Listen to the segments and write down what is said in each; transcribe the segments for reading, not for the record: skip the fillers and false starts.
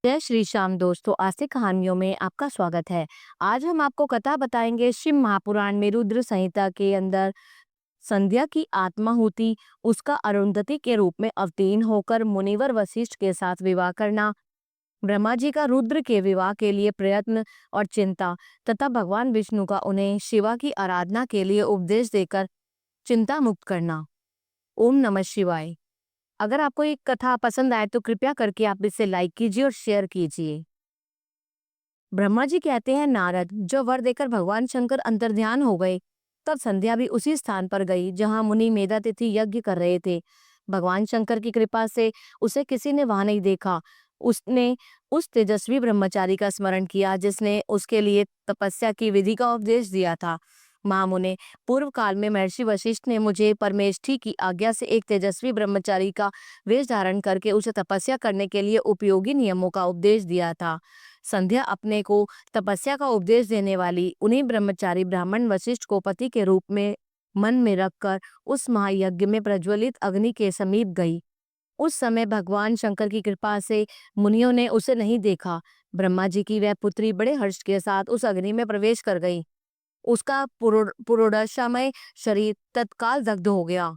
जय श्री श्याम दोस्तों, आस्तिक कहानियों में आपका स्वागत है। आज हम आपको कथा बताएंगे शिव महापुराण में रुद्र संहिता के अंदर संध्या की आत्माहुति, उसका अरुंधति के रूप में अवतीर्ण होकर मुनिवर वशिष्ठ के साथ विवाह करना, ब्रह्मा जी का रुद्र के विवाह के लिए प्रयत्न और चिंता, तथा भगवान विष्णु का उन्हें शिवा की आराधना के लिए उपदेश देकर चिंता मुक्त करना। ओम नमः शिवाय। अगर आपको ये कथा पसंद आए तो कृपया करके आप इसे लाइक कीजिए और शेयर कीजिए। ब्रह्मा जी कहते हैं, नारद, जो वर देकर भगवान शंकर अंतर्ध्यान हो गए, तब संध्या भी उसी स्थान पर गई जहां मुनि मेधातिथि यज्ञ कर रहे थे। भगवान शंकर की कृपा से उसे किसी ने वहां नहीं देखा। उसने उस तेजस्वी ब्रह्मचारी का स्मरण किया जिसने उसके लिए तपस्या की विधि का उपदेश दिया था। महामुने, पूर्व काल में महर्षि वशिष्ठ ने मुझे परमेष्ठी की आज्ञा से एक तेजस्वी ब्रह्मचारी का वेश धारण करके उसे तपस्या करने के लिए उपयोगी नियमों का उपदेश दिया था। संध्या अपने को तपस्या का उपदेश देने वाली उन्हीं ब्रह्मचारी ब्राह्मण वशिष्ठ को पति के रूप में मन में रखकर उस महायज्ञ में प्रज्वलित अग्नि के समीप गई। उस समय भगवान शंकर की कृपा से मुनियों ने उसे नहीं देखा। ब्रह्मा जी की वह पुत्री बड़े हर्ष के साथ उस अग्नि में प्रवेश कर गई। उसका पुरोडाशमय शरीर तत्काल दग्ध हो गया।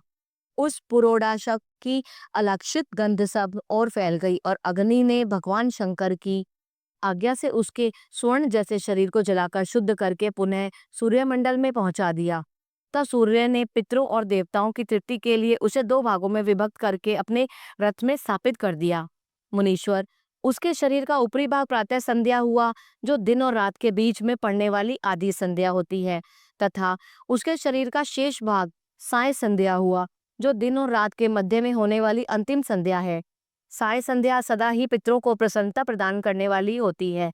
उस पुरोडाशक की अलक्षित गंध सब और फैल गई और अग्नि ने भगवान शंकर की आज्ञा से उसके स्वर्ण जैसे शरीर को जलाकर शुद्ध करके पुनः सूर्यमंडल में पहुंचा दिया। तब सूर्य ने पितरों और देवताओं की तृप्ति के लिए उसे दो भागों में विभक्त करके अपने रथ में स्थापित कर दिया। मुनीश्वर, उसके शरीर का ऊपरी भाग प्रातः संध्या हुआ, जो दिन और रात के बीच में पड़ने वाली आदि संध्या होती है, तथा उसके शरीर का शेष भाग साय संध्या हुआ, जो दिन और रात के मध्य में होने वाली अंतिम संध्या है। साय संध्या सदा ही पितरों को प्रसन्नता प्रदान करने वाली होती है।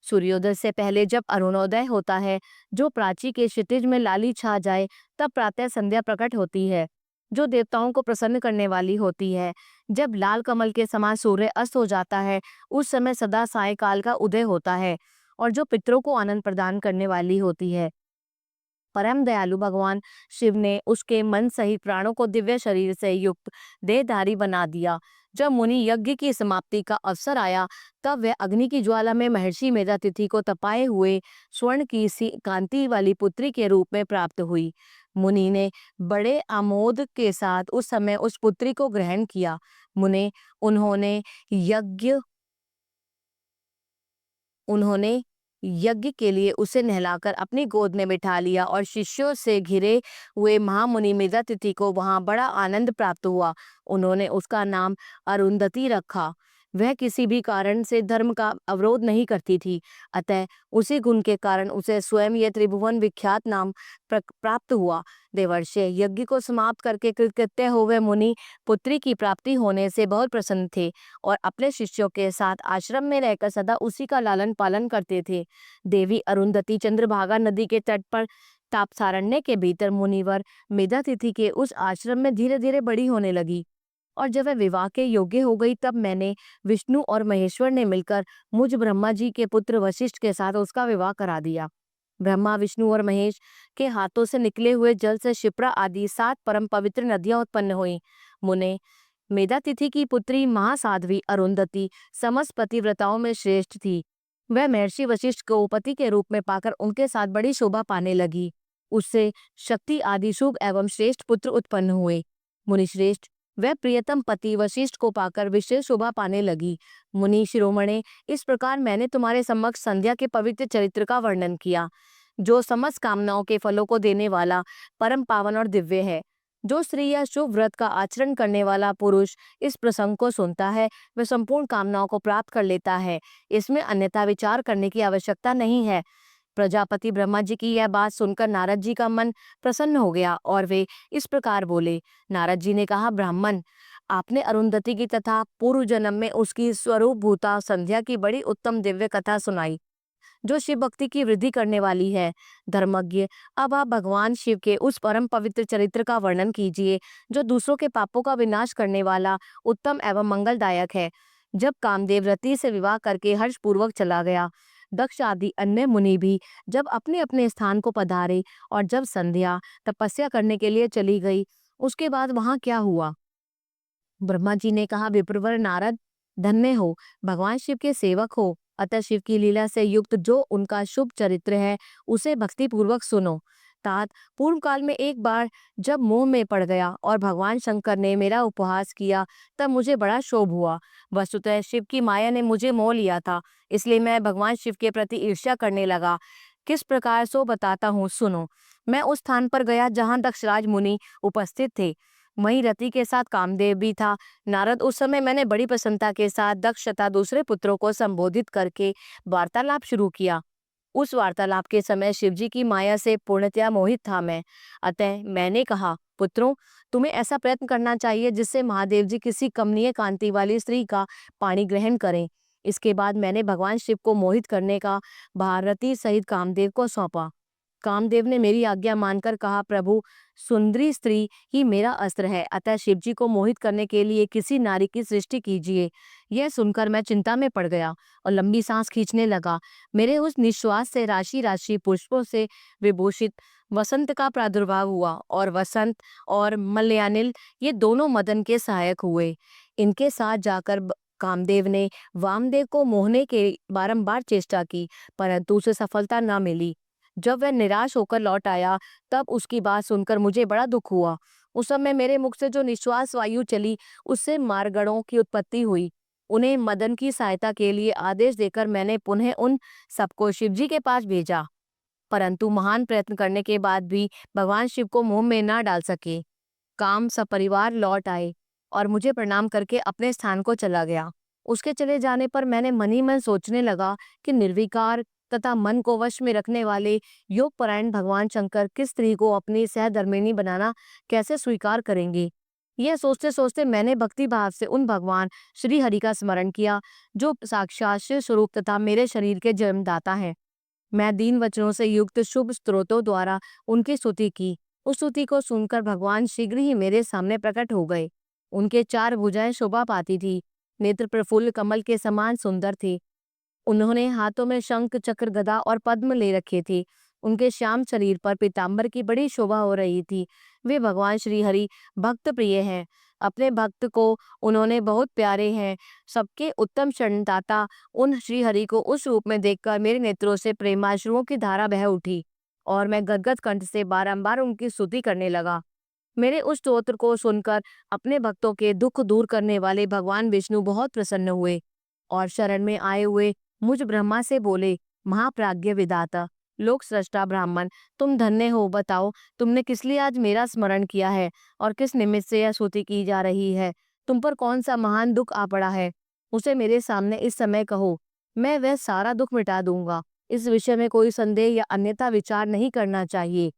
सूर्योदय से पहले जब अरुणोदय होता है, जो प्राची के क्षितिज में लाली छा जाए, तब प्रातः संध्या प्रकट होती है, जो देवताओं को प्रसन्न करने वाली होती है। जब लाल कमल के समान सूर्य अस्त हो जाता है, उस समय सदा सायकाल का उदय होता है, और जो पितरों को आनंद प्रदान करने वाली होती है। परम दयालु भगवान शिव ने उसके मन सहित प्राणों को दिव्य शरीर से युक्त देहधारी बना दिया। जब मुनि यज्ञ की समाप्ति का अवसर आया, तब वह अग्नि की ज्वाला में महर्षि मेधातिथि को तपाए हुए स्वर्ण की सी कांति वाली पुत्री के रूप में प्राप्त हुई। मुनि ने बड़े आमोद के साथ उस समय उस पुत्री को ग्रहण किया। मुने यज्ञ उन्होंने यज्ञ के लिए उसे नहलाकर अपनी गोद में बिठा लिया और शिष्यों से घिरे हुए महामुनि मेधातिथि को वहां बड़ा आनंद प्राप्त हुआ। उन्होंने उसका नाम अरुंधति रखा। वह किसी भी कारण से धर्म का अवरोध नहीं करती थी, अतः उसी गुण के कारण उसे स्वयं यह त्रिभुवन विख्यात नाम प्राप्त हुआ। देवर्षि यज्ञ को समाप्त करके कृतकृत्य हुए मुनि पुत्री की प्राप्ति होने से बहुत प्रसन्न थे और अपने शिष्यों के साथ आश्रम में रहकर सदा उसी का लालन पालन करते थे। देवी अरुंधति चंद्रभागा नदी के तट पर तापसारण्य के भीतर मुनिवर मेधातिथि के उस आश्रम में धीरे धीरे बड़ी होने लगी, और जब वह विवाह के योग्य हो गई, तब मैंने विष्णु और महेश्वर ने मिलकर मुझ ब्रह्मा जी के पुत्र वशिष्ठ के साथ उसका विवाह करा दिया। ब्रह्मा, विष्णु और महेश के हाथों से निकले हुए जल से शिप्रा आदि 7 परम पवित्र नदियां उत्पन्न हुई। मुने, मेधातिथि की पुत्री महासाध्वी अरुंधति समस्त पतिव्रताओं में श्रेष्ठ थी। वह महर्षि वशिष्ठ को पति के रूप में पाकर उनके साथ बड़ी शोभा पाने लगी। उससे शक्ति आदि शुभ एवं श्रेष्ठ पुत्र उत्पन्न हुए। मुनिश्रेष्ठ, वह प्रियतम पति वशिष्ठ को पाकर विशेष शोभा पाने लगी। मुनि शिरोमणे, इस प्रकार मैंने तुम्हारे समक्ष संध्या के पवित्र चरित्र का वर्णन किया, जो समस्त कामनाओं के फलों को देने वाला, परम पावन और दिव्य है। जो स्त्री या शुभ व्रत का आचरण करने वाला पुरुष इस प्रसंग को सुनता है, वह संपूर्ण कामनाओं को प्राप्त कर लेता है। इसमें अन्यथा विचार करने की आवश्यकता नहीं है। प्रजापति ब्रह्मा जी की यह बात सुनकर नारद जी का मन प्रसन्न हो गया और वे इस प्रकार बोले। नारद जी ने कहा, ब्राह्मण, आपने अरुंधति की तथा पूर्व जन्म में उसकी स्वरूप भूता संध्या की बड़ी उत्तम दिव्य कथा सुनाई, जो शिव भक्ति की वृद्धि करने वाली है। धर्मज्ञ, अब आप भगवान शिव के उस परम पवित्र चरित्र का वर्णन कीजिए, जो दूसरों के पापों का विनाश करने वाला, उत्तम एवं मंगलदायक है। जब कामदेव रति से विवाह करके हर्षपूर्वक चला गया, दक्ष आदि अन्य मुनि भी जब अपने अपने स्थान को पधारे और जब संध्या तपस्या करने के लिए चली गई, उसके बाद वहां क्या हुआ? ब्रह्मा जी ने कहा, विप्रवर नारद, धन्य हो, भगवान शिव के सेवक हो, अतः शिव की लीला से युक्त जो उनका शुभ चरित्र है उसे भक्तिपूर्वक सुनो। तात पूर्व काल में एक बार जब मोह में पड़ गया और भगवान शंकर ने मेरा उपहास किया, तब मुझे बड़ा क्षोभ हुआ। वस्तुतः शिव की माया ने मुझे मोह लिया था, इसलिए मैं भगवान शिव के प्रति ईर्ष्या करने लगा। किस प्रकार सो बताता हूँ, सुनो। मैं उस स्थान पर गया जहाँ दक्षराज मुनि उपस्थित थे। वहीं रति के साथ कामदेव भी था। नारद उस समय मैंने बड़ी प्रसन्नता के साथ दक्ष तथा दूसरे पुत्रों को संबोधित करके वार्तालाप शुरू किया। उस वार्तालाप के समय शिवजी की माया से पूर्णतया मोहित था मैं। अतः मैंने कहा, पुत्रों, तुम्हें ऐसा प्रयत्न करना चाहिए जिससे महादेव जी किसी कमनीय कांति वाली स्त्री का पाणी ग्रहण करें। इसके बाद मैंने भगवान शिव को मोहित करने का भारती सहित कामदेव को सौंपा। कामदेव ने मेरी आज्ञा मानकर कहा, प्रभु, सुंदरी स्त्री ही मेरा अस्त्र है, अतः शिवजी को मोहित करने के लिए किसी नारी की सृष्टि कीजिए। यह सुनकर मैं चिंता में पड़ गया और लंबी सांस खींचने लगा। मेरे उस निश्वास से राशि राशि पुष्पों से विभूषित वसंत का प्रादुर्भाव हुआ और वसंत और मलयानिल ये दोनों मदन के सहायक हुए। इनके साथ जाकर कामदेव ने वामदेव को मोहने के बारंबार चेष्टा की, परंतु उसे सफलता न मिली। जब वह निराश होकर लौट आया, तब उसकी बात सुनकर मुझे बड़ा दुख हुआ। उस समय मेरे मुख से जो निश्वास वायु चली, उससे मारगणों की उत्पत्ति हुई। उन्हें मदन की सहायता के लिए आदेश देकर मैंने पुनः उन सबको शिवजी के पास भेजा, परंतु महान प्रयत्न करने के बाद भी भगवान शिव को मोह में न डाल सके। काम सपरिवार लौट आए और मुझे प्रणाम करके अपने स्थान को चला गया। उसके चले जाने पर मैंने मन ही मन सोचने लगा कि निर्विकार तथा मन को वश में रखने वाले योग परायण भगवान शंकर किस स्त्री को अपनी सहधर्मिणी बनाना कैसे स्वीकार करेंगे। यह सोचते सोचते मैंने भक्ति भाव से उन भगवान श्री हरि का स्मरण किया, जो साक्षात शिव स्वरूप तथा मेरे शरीर के जन्मदाता हैं। मैं दीन वचनों से युक्त शुभ स्त्रोतों द्वारा उनकी स्तुति की। उस स्तुति को सुनकर भगवान शीघ्र ही मेरे सामने प्रकट हो गए। उनके चार भुजाएं शोभा पाती थी, नेत्र प्रफुल्ल कमल के समान सुंदर थे। उन्होंने हाथों में शंख, चक्र, गदा और पद्म ले रखे थे। उनके श्याम शरीर पर पीतांबर की बड़ी शोभा हो रही थी। वे भगवान श्री हरि भक्त प्रिय हैं। अपने भक्त को उन्होंने बहुत प्यारे हैं। सबके उत्तम शरणदाता उन श्री हरि को उस रूप में देखकर मेरे नेत्रों से प्रेमाश्रुओं की धारा बह उठी और मैं गदगद कंठ से बारंबार उनकी स्तुति करने लगा। मेरे उस स्तोत्र को सुनकर अपने भक्तों के दुख दूर करने वाले भगवान विष्णु बहुत प्रसन्न हुए और शरण में आए हुए मुझ ब्रह्मा से बोले, महाप्राज्ञ विधाता, लोक सृष्टा ब्राह्मण, तुम धन्य हो। बताओ, तुमने किस लिए आज मेरा स्मरण किया है और किस निमित्त से यह स्तुति की जा रही है? तुम पर कौन सा महान दुख आ पड़ा है, उसे मेरे सामने इस समय कहो। मैं वह सारा दुख मिटा दूंगा। इस विषय में कोई संदेह या अन्यथा विचार नहीं करना चाहिए।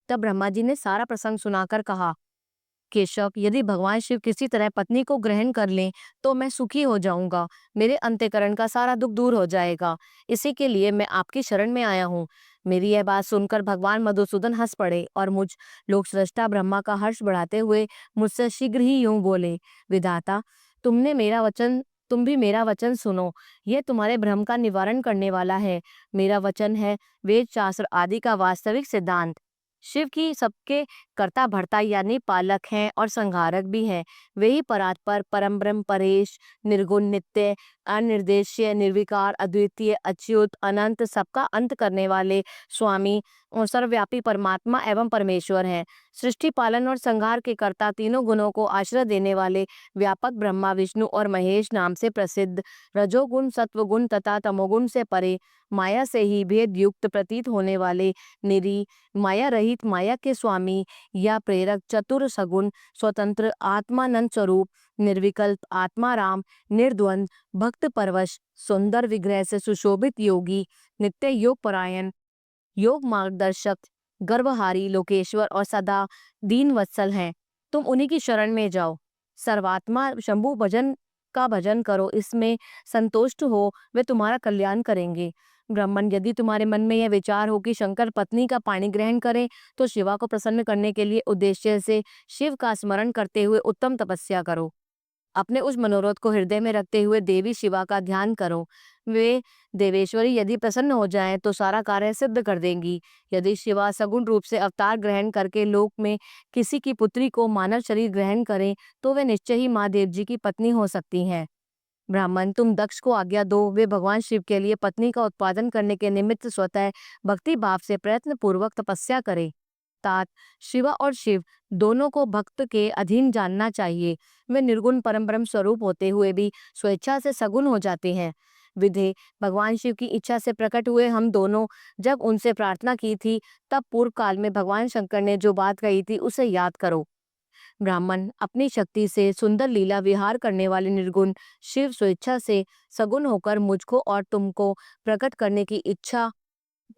तब ब्रह्मा जी ने सारा प्रसंग सुनाकर कहा, केशव, यदि भगवान शिव किसी तरह पत्नी को ग्रहण कर लें तो मैं सुखी हो जाऊंगा। मेरे अंतःकरण का सारा दुख दूर हो जाएगा। इसी के लिए मैं आपकी शरण में आया हूँ। मेरी यह बात सुनकर भगवान मधुसूदन हंस पड़े और मुझ लोक सृष्टा ब्रह्मा का हर्ष बढ़ाते हुए मुझसे शीघ्र ही यूं बोले, विधाता, तुम भी मेरा वचन सुनो। यह तुम्हारे भ्रम का निवारण करने वाला है। मेरा वचन है वेद शास्त्र आदि का वास्तविक सिद्धांत। शिव की सबके कर्ता भर्ता यानी पालक हैं और संहारक भी हैं। वे ही परात्पर, परम ब्रह्म, परेश, निर्गुण, नित्य, अनिर्देश्य, निर्विकार, अद्वितीय, अच्युत, अनंत, सबका अंत करने वाले स्वामी और सर्वव्यापी परमात्मा एवं परमेश्वर हैं। सृष्टि, पालन और संहार के कर्ता, तीनों गुणों को आश्रय देने वाले व्यापक ब्रह्मा, विष्णु और महेश नाम से प्रसिद्ध, रजोगुण, सत्वगुण तथा तमोगुण से परे, माया से ही भेद युक्त प्रतीत होने वाले निरी, माया रहित, माया के स्वामी या प्रेरक, चतुर, सगुण, स्वतंत्र, आत्मानंद स्वरूप, निर्विकल्प, आत्माराम, निर्द्वंद, भक्त परवश, सुंदर विग्रह से सुशोभित योगी, नित्य योग परायण, योग मार्गदर्शक, गर्वहारी, लोकेश्वर और सदा दीन वत्सल हैं। तुम उन्हीं की शरण में जाओ। सर्वात्मा शंभु भजन का भजन करो, इसमें संतुष्ट हो, वे तुम्हारा कल्याण करेंगे। ब्राह्मण, यदि तुम्हारे मन में यह विचार हो कि शंकर पत्नी का पाणी ग्रहण करें, तो शिवा को प्रसन्न करने के लिए उद्देश्य से शिव का स्मरण करते हुए उत्तम तपस्या करो। अपने उस मनोरथ को हृदय में रखते हुए देवी शिवा का ध्यान करो। वे देवेश्वरी यदि प्रसन्न हो जाएं तो सारा कार्य सिद्ध कर देंगी। यदि शिवा सगुण रूप से अवतार ग्रहण करके लोक में किसी की पुत्री को मानव शरीर ग्रहण करें, तो वे निश्चय ही माँ देव जी की पत्नी हो सकती हैं। ब्राह्मण, तुम दक्ष को आज्ञा दो, वे भगवान शिव के लिए पत्नी का उत्पादन करने के निमित्त स्वतः भक्ति भाव से प्रयत्न पूर्वक तपस्या करे। तात, शिवा और शिव दोनों को भक्त के अधीन जानना चाहिए। वे निर्गुण परम ब्रह्म स्वरूप होते हुए भी स्वेच्छा से सगुण हो जाते हैं। विधे, भगवान शिव की इच्छा से प्रकट हुए हम दोनों जब उनसे प्रार्थना की थी, तब पूर्व काल में भगवान शंकर ने जो बात कही थी उसे याद करो। ब्राह्मण, अपनी शक्ति से सुंदर लीला विहार करने वाले निर्गुण शिव स्वेच्छा से सगुण होकर मुझको और तुमको प्रकट करने की इच्छा,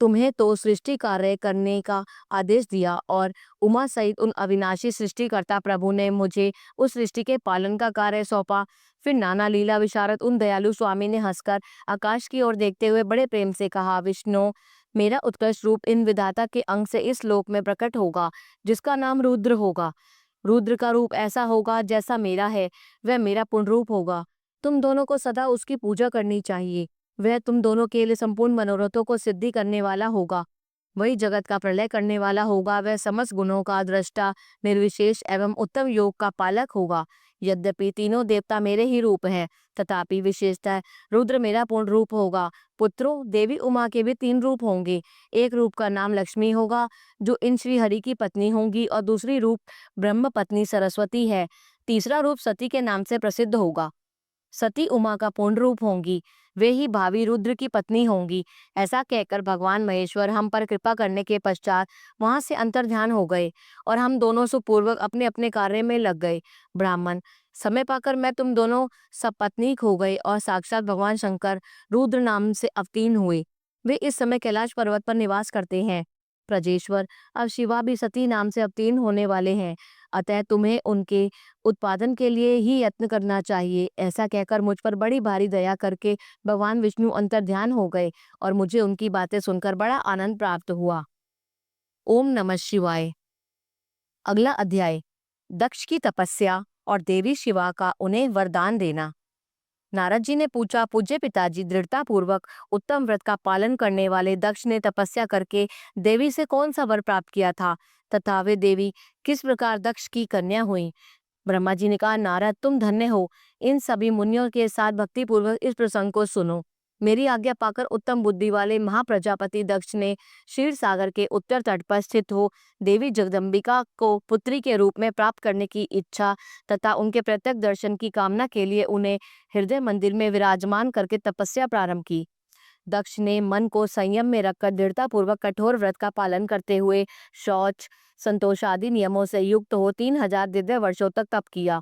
तुम्हें तो सृष्टि कार्य करने का आदेश दिया और उमा सहित उन अविनाशी सृष्टिकर्ता प्रभु ने मुझे उस सृष्टि के पालन का कार्य सौंपा। फिर नाना लीला विशारद उन दयालु स्वामी ने हंसकर आकाश की ओर देखते हुए बड़े प्रेम से कहा, विष्णु, मेरा उत्कृष्ट रूप इन विधाता के अंग से इस लोक में प्रकट होगा, जिसका नाम रुद्र होगा। रुद्र का रूप ऐसा होगा जैसा मेरा है, वह मेरा पूर्ण रूप होगा। तुम दोनों को सदा उसकी पूजा करनी चाहिए। वह तुम दोनों के लिए संपूर्ण मनोरथों को सिद्धि करने वाला होगा। वही जगत का प्रलय करने वाला होगा। वह समस्त गुणों का दृष्टा, निर्विशेष एवं उत्तम योग का पालक होगा। यद्यपि तीनों देवता मेरे ही रूप हैं, तथापि विशेषतः रुद्र मेरा पूर्ण रूप होगा। पुत्रों, देवी उमा के भी 3 रूप होंगे। एक रूप का नाम लक्ष्मी होगा, जो इन श्री हरि की पत्नी होंगी, और दूसरी रूप ब्रह्म पत्नी सरस्वती है। तीसरा रूप सती के नाम से प्रसिद्ध होगा। सती उमा का पूर्ण रूप होंगी, वे ही भावी रुद्र की पत्नी होंगी। ऐसा कहकर भगवान महेश्वर हम पर कृपा करने के पश्चात वहां से अंतर्ध्यान हो गए और हम दोनों सुपूर्वक अपने अपने कार्य में लग गए। ब्राह्मण, समय पाकर मैं तुम दोनों सपत्नीक हो गए और साक्षात भगवान शंकर रुद्र नाम से अवतीर्ण हुए। वे इस समय कैलाश पर्वत पर निवास करते हैं। प्रजेश्वर, अब शिवा भी सती नाम से अवतीर्ण होने वाले हैं, अतः तुम्हें उनके उत्पादन के लिए ही यत्न करना चाहिए। ऐसा कहकर मुझ पर बड़ी भारी दया करके भगवान विष्णु अंतर्ध्यान हो गए और मुझे उनकी बातें सुनकर बड़ा आनंद प्राप्त हुआ। ओम नमः शिवाय। अगला अध्याय, दक्ष की तपस्या और देवी शिवा का उन्हें वरदान देना। नारद जी ने पूछा, पूज्य पिताजी, दृढ़ता पूर्वक उत्तम व्रत का पालन करने वाले दक्ष ने तपस्या करके देवी से कौन सा वर प्राप्त किया था तथा वे देवी किस प्रकार दक्ष की कन्या हुई? ब्रह्मा जी ने कहा, नारद, तुम धन्य हो। इन सभी मुनियों के साथ भक्ति पूर्वक इस प्रसंग को सुनो। मेरी आज्ञा पाकर उत्तम बुद्धि वाले महाप्रजापति दक्ष ने क्षीर सागर के उत्तर तट पर स्थित हो देवी जगदम्बिका को पुत्री के रूप में प्राप्त करने की इच्छा तथा उनके प्रत्यक्ष दर्शन की कामना के लिए उन्हें हृदय मंदिर में विराजमान करके तपस्या प्रारंभ की। दक्ष ने मन को संयम में रखकर दृढ़ता पूर्वक कठोर व्रत का पालन करते हुए शौच, संतोष आदि नियमों से युक्त हो 3000 दिव्य वर्षों तक तप किया।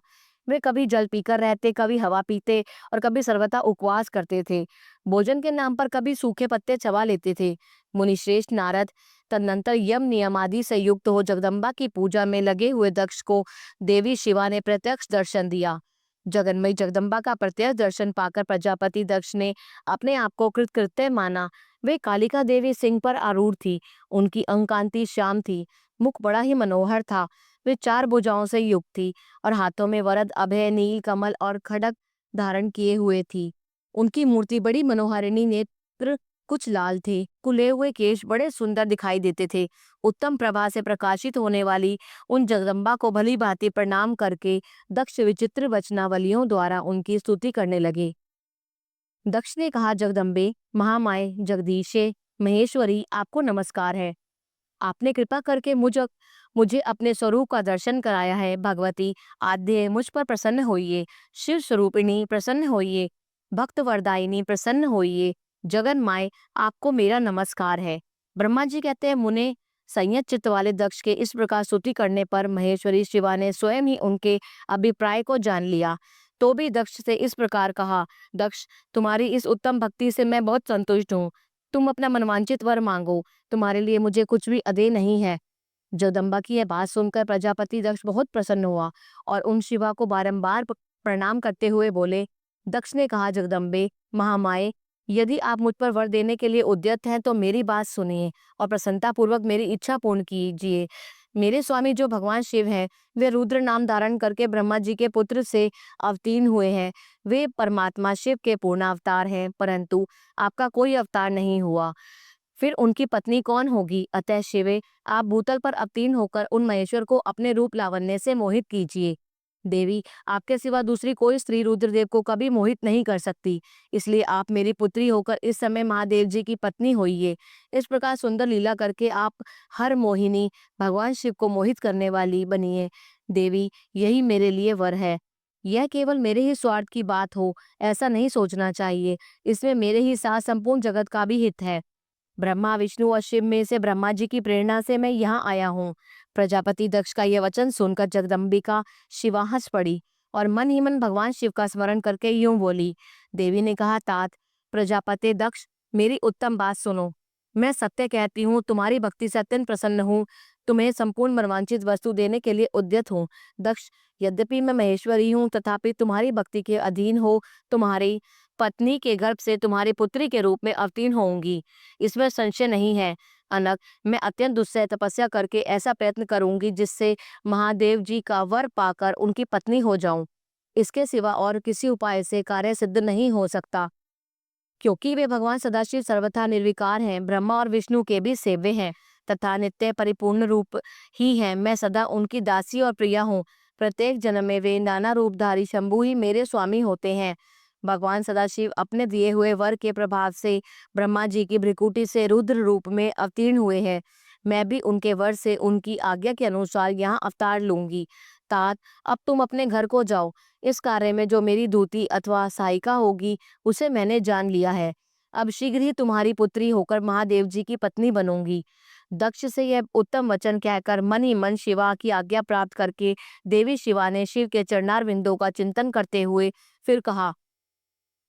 वे कभी जल पीकर रहते, कभी हवा पीते और कभी सर्वथा उपवास करते थे। भोजन के नाम पर कभी सूखे पत्ते चबा लेते थे। मुनिश्रेष्ठ नारद तदनंतर यम नियम आदि से युक्त हो जगदम्बा की पूजा में लगे हुए दक्ष को देवी शिवा ने प्रत्यक्ष दर्शन दिया। जगन्मयी जगदम्बा का प्रत्यक्ष दर्शन पाकर प्रजापति दक्ष ने अपने आप को कृतकृत्य माना। वे कालिका देवी सिंह पर आरूढ़ थी। उनकी अंगकांति श्याम थी, मुख बड़ा ही मनोहर था। वे 4 भुजाओं से युक्त थी और हाथों में वरद, अभय, नील कमल और खड्ग धारण किए हुए थी। उनकी मूर्ति बड़ी मनोहारिणी, नेत्र कुछ लाल थे, खुले हुए केश बड़े सुंदर दिखाई देते थे। उत्तम प्रभा से प्रकाशित होने वाली उन जगदम्बा को भली भांति प्रणाम करके दक्ष विचित्र वचनावलियों द्वारा उनकी स्तुति करने लगे। दक्ष ने कहा, जगदम्बे, महामाए, जगदीशे, महेश्वरी, आपको नमस्कार है। आपने कृपा करके मुझे अपने स्वरूप का दर्शन कराया है। भगवती आद्य, मुझ पर प्रसन्न होइए। शिव स्वरूपिणी, प्रसन्न होइए। भक्त वरदायिनी, प्रसन्न होइए। जगन माए, आपको मेरा नमस्कार है। ब्रह्मा जी कहते हैं, मुने संयत चित्त वाले दक्ष के इस प्रकार स्तुति करने पर महेश्वरी शिवा ने स्वयं ही उनके अभिप्राय को जान लिया। तो भी दक्ष से इस प्रकार कहा, दक्ष, तुम्हारी इस उत्तम भक्ति से मैं बहुत संतुष्ट हूँ। तुम अपना मनवांचित वर मांगो, तुम्हारे लिए मुझे कुछ भी अदेय नहीं है। जगदम्बा की यह बात सुनकर प्रजापति दक्ष बहुत प्रसन्न हुआ और उन शिवा को बारंबार प्रणाम करते हुए बोले। दक्ष ने कहा, जगदम्बे, महामाए, यदि आप मुझ पर वर देने के लिए उद्यत हैं तो मेरी बात सुनिए और प्रसन्नता पूर्वक मेरी इच्छा पूर्ण कीजिए। मेरे स्वामी जो भगवान शिव हैं, वे रुद्र नाम धारण करके ब्रह्मा जी के पुत्र से अवतीर्ण हुए हैं। वे परमात्मा शिव के पूर्ण अवतार हैं, परंतु आपका कोई अवतार नहीं हुआ। फिर उनकी पत्नी कौन होगी? अतः शिवे, आप भूतल पर अवतीर्ण होकर उन महेश्वर को अपने रूप लावण्य से मोहित कीजिए। देवी, आपके सिवा दूसरी कोई स्त्री रुद्रदेव को कभी मोहित नहीं कर सकती, इसलिए आप मेरी पुत्री होकर इस समय महादेव जी की पत्नी होइए। इस प्रकार सुंदर लीला करके आप हर मोहिनी भगवान शिव को मोहित करने वाली बनिए। देवी, यही मेरे लिए वर है। यह केवल मेरे ही स्वार्थ की बात हो, ऐसा नहीं सोचना चाहिए। इसमें मेरे ही साथ संपूर्ण जगत का भी हित है। ब्रह्मा, विष्णु और शिव में से ब्रह्मा जी की प्रेरणा से मैं यहाँ आया हूँ। प्रजापति दक्ष का यह वचन सुनकर जगदम्बिका शिवा हंस पड़ी और मन ही मन भगवान शिव का स्मरण करके यूं बोली। देवी ने कहा, तात प्रजापति दक्ष, मेरी उत्तम बात सुनो। मैं सत्य कहती हूँ, तुम्हारी भक्ति से अत्यंत प्रसन्न हूँ। तुम्हें संपूर्ण मनवांछित वस्तु देने के लिए उद्यत हूँ। दक्ष, यद्यपि मैं महेश्वरी हूँ, तथापि तुम्हारी भक्ति के अधीन हो तुम्हारी पत्नी के गर्भ से तुम्हारी पुत्री के रूप में अवतीर्ण होंगी, इसमें संशय नहीं है। अनक, मैं अत्यंत दुस्सह तपस्या करके ऐसा प्रयत्न करूंगी जिससे महादेव जी का वर पाकर उनकी पत्नी हो जाऊं। इसके सिवा और किसी उपाय से कार्य सिद्ध नहीं हो सकता, क्योंकि वे भगवान सदाशिव सर्वथा निर्विकार हैं, ब्रह्मा और विष्णु के भी सेव्य हैं तथा नित्य परिपूर्ण रूप ही हैं। मैं सदा उनकी दासी और प्रिया हूँ। प्रत्येक जन्म में वे नाना रूपधारी शंभु ही मेरे स्वामी होते हैं। भगवान सदाशिव अपने दिए हुए वर के प्रभाव से ब्रह्मा जी की भ्रिकुटी से रुद्र रूप में अवतीर्ण हुए हैं। मैं भी उनके वर से उनकी आज्ञा के अनुसार यहाँ अवतार लूंगी। तात, अब तुम अपने घर को जाओ। इस कार्य में जो मेरी दूती अथवा सहायिका होगी उसे मैंने जान लिया है। अब शीघ्र ही तुम्हारी पुत्री होकर महादेव जी की पत्नी बनूंगी। दक्ष से यह उत्तम वचन कहकर मन ही मन शिवा की आज्ञा प्राप्त करके देवी शिवा ने शिव के चरणार बिंदों का चिंतन करते हुए फिर कहा,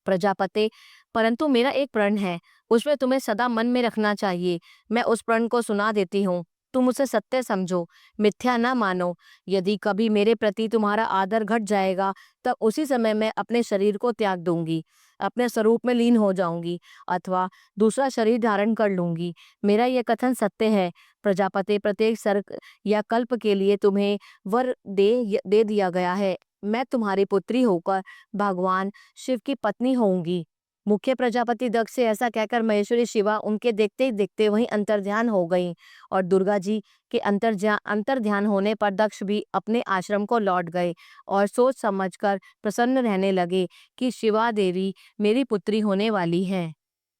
प्रजापते, परंतु मेरा एक प्रण है, उसमें तुम्हें सदा मन में रखना चाहिए। मैं उस प्रण को सुना देती हूँ, तुम उसे सत्य समझो, मिथ्या न मानो। यदि कभी मेरे प्रति तुम्हारा आदर घट जाएगा, तब उसी समय मैं अपने शरीर को त्याग दूंगी, अपने स्वरूप में लीन हो जाऊंगी अथवा दूसरा शरीर धारण कर लूंगी। मेरा यह कथन सत्य है। प्रजापति, प्रत्येक सर्ग या कल्प के लिए तुम्हें वर दे दिया गया है। मैं तुम्हारी पुत्री होकर भगवान शिव की पत्नी होंगी। मुख्य प्रजापति दक्ष से ऐसा कहकर महेश्वरी शिवा उनके देखते ही देखते वहीं अंतर्ध्यान हो गईं और दुर्गा जी के अंतर्ध्यान होने पर दक्ष भी अपने आश्रम को लौट गए और सोच समझकर प्रसन्न रहने लगे कि शिवा देवी मेरी पुत्री होने वाली हैं।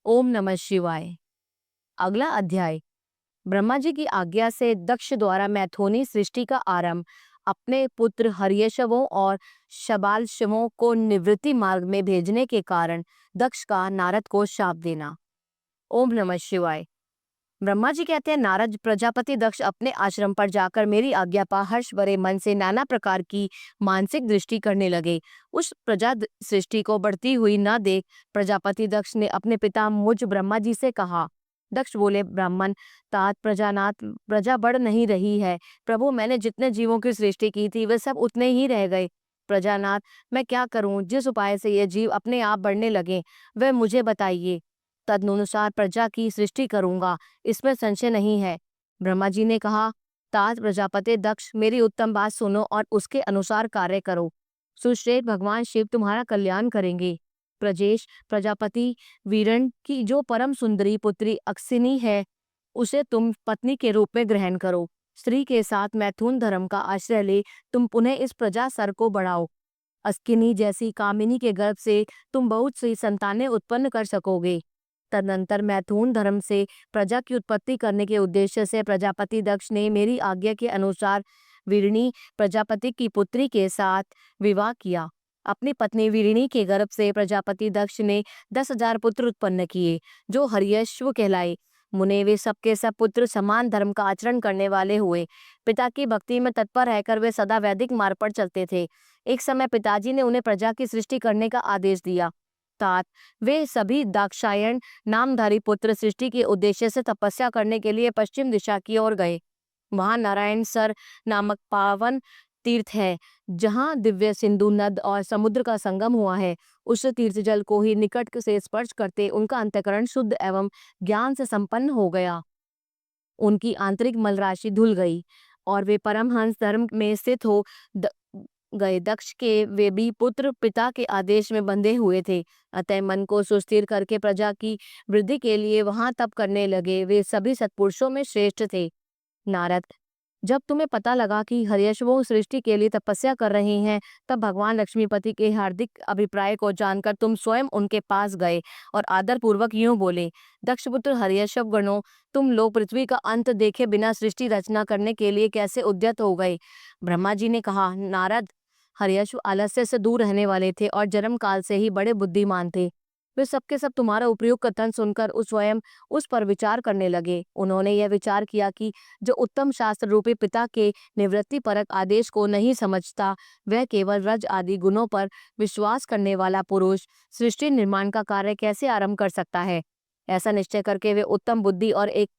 ओम नमः शिवाय। अगला अध्याय। ब्रह्मा जी की आज्ञा से दक्ष द्वारा मैथुनी सृष्टि का आरंभ। अपने पुत्र हर्यशवों और शबालशवों को निवृत्ति मार्ग में भेजने के कारण दक्ष का नारद को शाप देना। ओम नमः शिवाय। ब्रह्मा जी कहते हैं, नारद, प्रजापति दक्ष अपने आश्रम पर जाकर मेरी आज्ञा पा हर्ष भरे मन से नाना प्रकार की मानसिक दृष्टि करने लगे। उस प्रजा सृष्टि को बढ़ती हुई न देख प्रजापति दक्ष ने अपने पिता मुझ ब्रह्मा जी से कहा। दक्ष बोले, ब्राह्मण, तात प्रजानाथ, प्रजा बढ़ नहीं रही है। प्रभु, मैंने जितने जीवों की सृष्टि की थी वे सब उतने ही रह गए। प्रजानाथ, मैं क्या करूं? जिस उपाय से ये जीव अपने आप बढ़ने लगे वह मुझे बताइए, तदनुसार प्रजा की सृष्टि करूंगा, इसमें संशय नहीं है। ब्रह्मा जी ने कहा, तात प्रजापति दक्ष, मेरी उत्तम बात सुनो और उसके अनुसार कार्य करो। सुश्रेष्ठ भगवान शिव तुम्हारा कल्याण करेंगे। प्रजेश, प्रजापति वीरण की जो परम सुंदरी पुत्री अक्सिनी है उसे तुम पत्नी के रूप में ग्रहण करो। स्त्री के साथ मैथुन धर्म का आश्रय ले तुम पुनः इस प्रजा सर को बढ़ाओ। अस्किनी जैसी कामिनी के गर्भ से तुम बहुत सी संतानें उत्पन्न कर सकोगे। तदनंतर मैथुन धर्म से प्रजा की उत्पत्ति करने के उद्देश्य से प्रजापति दक्ष ने मेरी आज्ञा के अनुसार वीरिणी प्रजापति की पुत्री के साथ विवाह किया। अपनी पत्नी वीरिणी के गर्भ से प्रजापति दक्ष ने 10,000 पुत्र उत्पन्न किए, जो हर्यश्व कहलाए। मुने वे सबके सब पुत्र समान धर्म का आचरण करने वाले हुए। पिता की भक्ति में तत्पर रहकर वे सदा वैदिक मार्ग पर चलते थे। एक समय पिताजी ने उन्हें प्रजा की सृष्टि करने का आदेश दिया। तात वे सभी दाक्षायण नामधारी पुत्र सृष्टि के उद्देश्य से तपस्या करने के लिए पश्चिम दिशा की ओर गए। वहां नारायण सर नामक पावन तीर्थ है, जहां दिव्य सिंधु नद और समुद्र का संगम हुआ है। उस तीर्थ जल को ही निकट से स्पर्श करते उनका अंतःकरण शुद्ध एवं ज्ञान से संपन्न हो गया। उनकी आंतरिक मल राशि धुल गई और वे परमहंस धर्म में स्थित हो गए। दक्ष के वे भी पुत्र पिता के आदेश में बंधे हुए थे, अतः मन को सुस्थिर करके प्रजा की वृद्धि के लिए वहां तप करने लगे। वे सभी सत्पुरुषों में श्रेष्ठ थे। नारद, जब तुम्हें पता लगा कि हर्यश्वों सृष्टि के लिए तपस्या कर रहे हैं, तब भगवान लक्ष्मीपति के हार्दिक अभिप्राय को जानकर तुम स्वयं उनके पास गए और आदर पूर्वक यूं बोले, दक्षपुत्र हर्यश्व गणों, तुम लोग पृथ्वी का अंत देखे बिना सृष्टि रचना करने के लिए कैसे उद्यत हो गए? ब्रह्मा जी ने कहा, नारद, हर्यश्व आलस्य से दूर रहने वाले थे और जन्म काल से ही बड़े बुद्धिमान थे। वे सबके सब तुम्हारा उपयुक्त कथन सुनकर उस स्वयं उस पर विचार करने लगे। उन्होंने यह विचार किया कि जो उत्तम शास्त्र रूपी पिता के निवृत्ति परक आदेश को नहीं समझता, वह केवल रज आदि गुणों पर विश्वास करने वाला पुरुष सृष्टि निर्माण का कार्य कैसे आरंभ कर सकता है। ऐसा निश्चय करके वे उत्तम बुद्धि और एक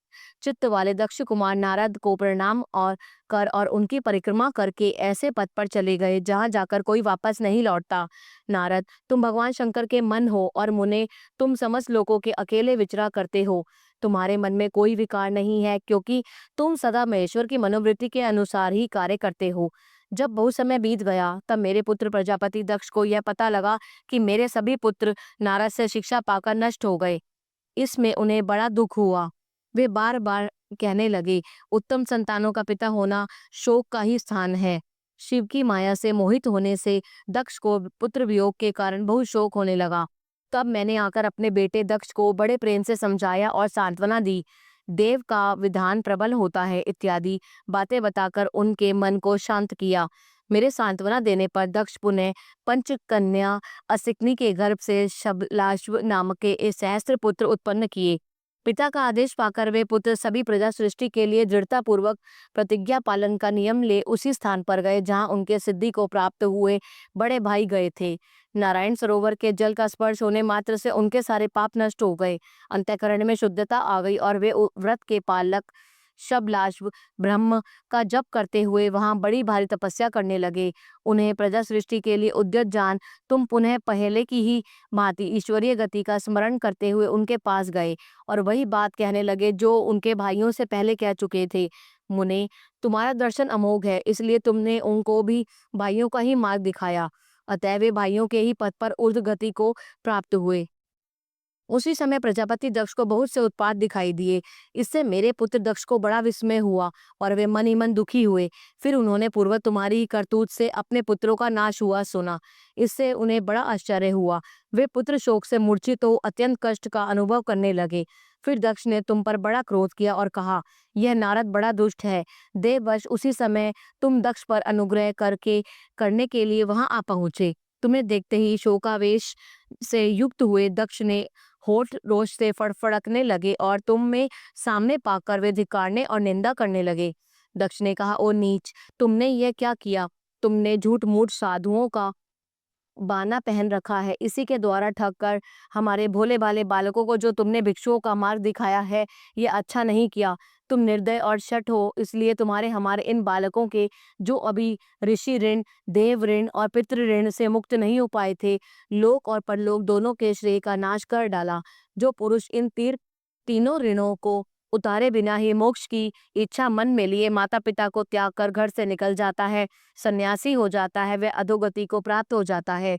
चित्त वाले दक्ष कुमार नारद को प्रणाम और उनकी परिक्रमा करके ऐसे पथ पर चले गए जहां जाकर कोई वापस नहीं लौटता। नारद, तुम भगवान शंकर के मन हो और मुने, तुम समस्त लोगों के अकेले विचरा करते हो। तुम्हारे मन में कोई विकार नहीं है, क्योंकि तुम सदा महेश्वर की मनोवृत्ति के अनुसार ही कार्य करते हो। जब बहुत समय बीत गया, तब मेरे पुत्र प्रजापति दक्ष को यह पता लगा कि मेरे सभी पुत्र नारद से शिक्षा पाकर नष्ट हो गए। इसमें उन्हें बड़ा दुख हुआ। वे बार बार कहने लगे, उत्तम संतानों का पिता होना शोक का ही स्थान है। शिव की माया से मोहित होने से दक्ष को पुत्र वियोग के कारण बहुत शोक होने लगा। तब मैंने आकर अपने बेटे दक्ष को बड़े प्रेम से समझाया और सांत्वना दी। देव का विधान प्रबल होता है इत्यादि बातें बताकर उनके मन को शांत किया। मेरे सांत्वना देने पर दक्ष पुनः पंचकन्या असिकनी के गर्भ से शबलाश्व नामक के एक सहस्त्र पुत्र उत्पन्न किए। पिता का आदेश पाकर वे पुत्र सभी प्रजा सृष्टि के लिए दृढ़ता पूर्वक प्रतिज्ञा पालन का नियम ले उसी स्थान पर गए जहां उनके सिद्धि को प्राप्त हुए बड़े भाई गए थे। नारायण सरोवर के जल का स्पर्श होने मात्र से उनके सारे पाप नष्ट हो गए, अंतःकरण में शुद्धता आ गई और वे व्रत के पालक शबलाश्व ब्रह्म का जप करते हुए वहां बड़ी भारी तपस्या करने लगे। उन्हें प्रजा सृष्टि के लिए उद्यत जान तुम पुनः पहले की ही भांति ईश्वरीय गति का स्मरण करते हुए उनके पास गए और वही बात कहने लगे जो उनके भाइयों से पहले कह चुके थे। मुने, तुम्हारा दर्शन अमोघ है, इसलिए तुमने उनको भी भाइयों का ही मार्ग दिखाया। अतः वे भाइयों के ही पथ पर ऊर्ध्व गति को प्राप्त हुए। उसी समय प्रजापति दक्ष को बहुत से उत्पात दिखाई दिए। इससे मेरे पुत्र दक्ष को बड़ा विस्मय हुआ और वे मन ही मन दुखी हुए। फिर उन्होंने पूर्व तुम्हारी ही करतूत से अपने पुत्रों का नाश हुआ सुना। इससे उन्हें बड़ा आश्चर्य हुआ। वे पुत्र शोक से मूर्छित हो अत्यंत कष्ट का अनुभव करने लगे। फिर दक्ष ने तुम पर बड़ा क्रोध किया और कहा, यह नारद बड़ा दुष्ट है। देववश उसी समय तुम दक्ष पर अनुग्रह करने के लिए वहां आ पहुंचे। तुम्हें देखते ही शोकावेश से युक्त हुए दक्ष ने होठ रोष से फड़फड़कने लगे और तुम में सामने पाकर वे धिक्कारने और निंदा करने लगे। दक्ष ने कहा, ओ नीच, तुमने यह क्या किया? तुमने झूठ मूठ साधुओं का बाना पहन रखा है। इसी के द्वारा ठग कर हमारे भोले भाले बालकों को जो तुमने भिक्षुओं का मार्ग दिखाया है, ये अच्छा नहीं किया। तुम निर्दय और शठ हो, इसलिए तुम्हारे हमारे इन बालकों के जो अभी ऋषि ऋण, देव ऋण और पितृ ऋण से मुक्त नहीं हो पाए थे, लोक और परलोक दोनों के श्रेय का नाश कर डाला। जो पुरुष इन तीनों ऋणों को उतारे बिना ही मोक्ष की इच्छा मन में लिए माता पिता को त्याग कर घर से निकल जाता है, सन्यासी हो जाता है, वह अधोगति को प्राप्त हो जाता है।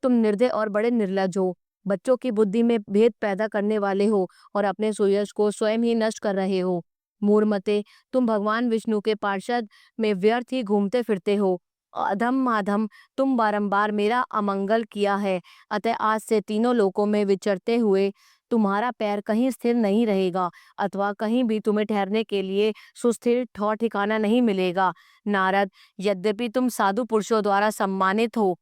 तुम निर्दय और बड़े निर्लज हो, बच्चों की बुद्धि में भेद पैदा करने वाले हो और अपने सुयश को स्वयं ही नष्ट कर रहे हो। मूढ़मते, तुम भगवान विष्णु के पार्षद में व्यर्थ ही घूमते फिरते हो। अधम माधम, तुम बारंबार मेरा अमंगल किया है, अतः आज से तीनों लोकों में विचरते हुए तुम्हारा पैर कहीं स्थिर नहीं रहेगा अथवा कहीं भी तुम्हें ठहरने के लिए सुस्थिर ठौर ठिकाना नहीं मिलेगा। नारद, यद्यपि तुम साधु पुरुषों द्वारा सम्मानित हो,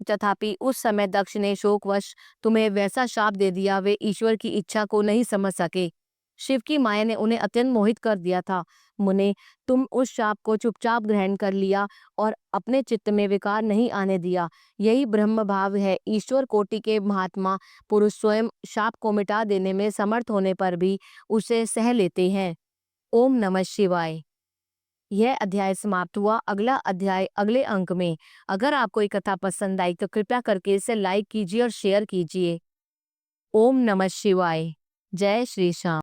तथापि उस समय दक्ष ने शोकवश तुम्हें वैसा शाप दे दिया, वे ईश्वर की इच्छा को नहीं समझ सके। शिव की माया ने उन्हें अत्यंत मोहित कर दिया था। मुने, तुम उस शाप को चुपचाप ग्रहण कर लिया और अपने चित्त में विकार नहीं आने दिया। यही ब्रह्म भाव है। ईश्वर कोटि के महात्मा पुरुष स्वयं शाप को मिटा देने में समर्थ होने पर भी उसे सह लेते हैं। ओम नमः शिवाय। यह अध्याय समाप्त हुआ। अगला अध्याय अगले अंक में। अगर आपको ये कथा पसंद आई तो कृपया करके इसे लाइक कीजिए और शेयर कीजिए। ओम नमः शिवाय। जय श्री श्याम।